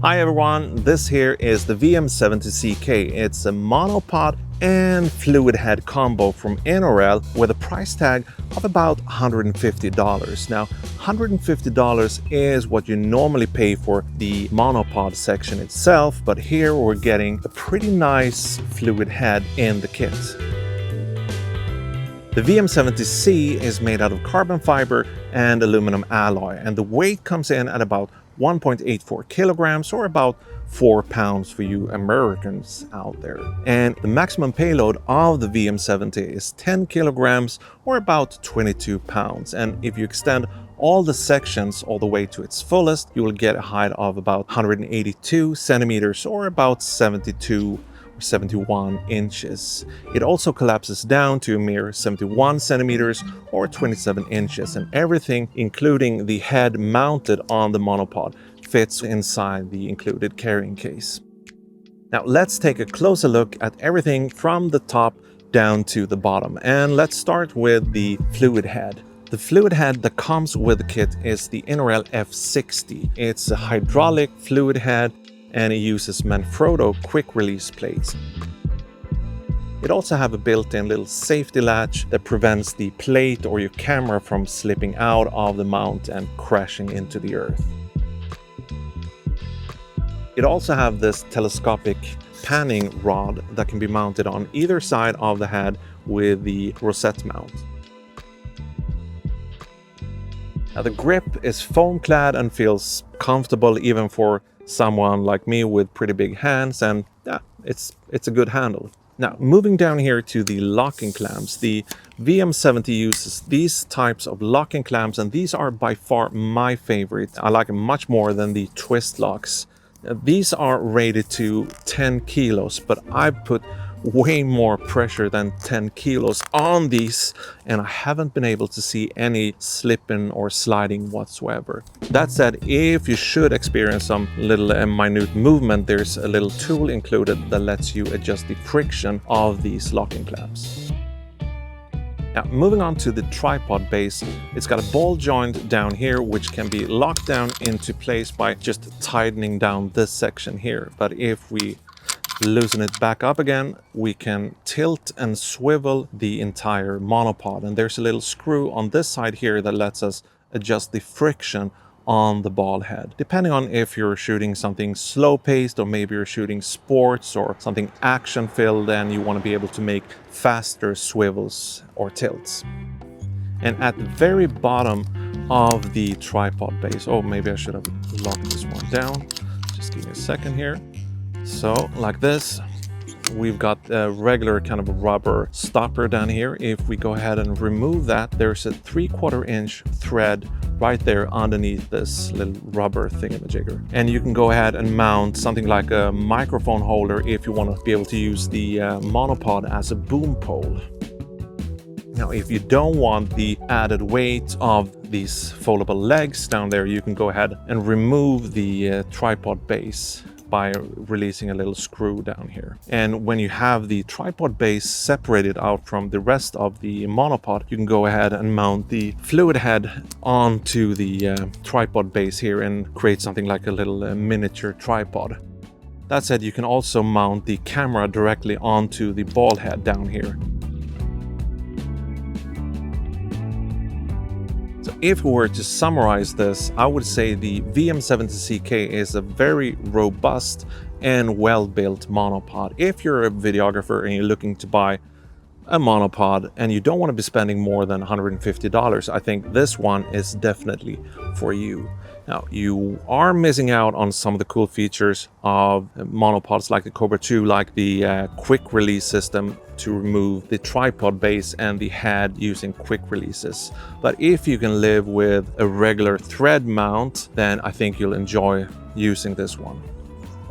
Hi everyone, this here is the VM70CK. It's a monopod and fluid head combo from Innorel with a price tag of about $150. Now, $150 is what you normally pay for the monopod section itself, but here we're getting a pretty nice fluid head in the kit. The VM70C is made out of carbon fiber and aluminum alloy, and the weight comes in at about 1.84 kilograms or about 4 pounds for you Americans out there. And the maximum payload of the VM70 is 10 kilograms or about 22 pounds. And if you extend all the sections all the way to its fullest, you will get a height of about 182 centimeters or about 71 inches. It also collapses down to a mere 71 centimeters or 27 inches, and everything, including the head mounted on the monopod, fits inside the included carrying case. Now let's take a closer look at everything from the top down to the bottom, and let's start with the fluid head. The fluid head that comes with the kit is the Innorel F60. It's a hydraulic fluid head and it uses Manfrotto quick release plates. It also have a built-in little safety latch that prevents the plate or your camera from slipping out of the mount and crashing into the earth. It also have this telescopic panning rod that can be mounted on either side of the head with the rosette mount. Now, the grip is foam clad and feels comfortable even for someone like me with pretty big hands, and yeah, it's a good handle. Now, moving down here to the locking clamps, the VM70 uses these types of locking clamps, and these are by far my favorite. I like them much more than the twist locks. These are rated to 10 kilos, but I've put way more pressure than 10 kilos on these, and I haven't been able to see any slipping or sliding whatsoever. That said, if you should experience some little minute movement, there's a little tool included that lets you adjust the friction of these locking clamps. Now, moving on to the tripod base, it's got a ball joint down here which can be locked down into place by just tightening down this section here. But if we loosen it back up again, we can tilt and swivel the entire monopod, and there's a little screw on this side here that lets us adjust the friction on the ball head. Depending on if you're shooting something slow-paced or maybe you're shooting sports or something action-filled and you want to be able to make faster swivels or tilts. And at the very bottom of the tripod base, oh, maybe I should have locked this one down. Just give me a second here. So, like this, we've got a regular kind of rubber stopper down here. If we go ahead and remove that, there's a 3/4 inch thread right there underneath this little rubber thingamajigger. And you can go ahead and mount something like a microphone holder if you want to be able to use the monopod as a boom pole. Now, if you don't want the added weight of these foldable legs down there, you can go ahead and remove the tripod base by releasing a little screw down here. And when you have the tripod base separated out from the rest of the monopod, you can go ahead and mount the fluid head onto the tripod base here and create something like a little miniature tripod. That said, you can also mount the camera directly onto the ball head down here. If we were to summarize this, I would say the VM70CK is a very robust and well-built monopod. If you're a videographer and you're looking to buy a monopod and you don't want to be spending more than $150, I think this one is definitely for you. Now, you are missing out on some of the cool features of monopods like the Cobra 2, like the quick release system to remove the tripod base and the head using quick releases. But if you can live with a regular thread mount, then I think you'll enjoy using this one.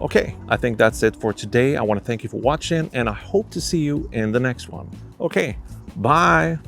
Okay, I think that's it for today. I want to thank you for watching, and I hope to see you in the next one. Okay, bye!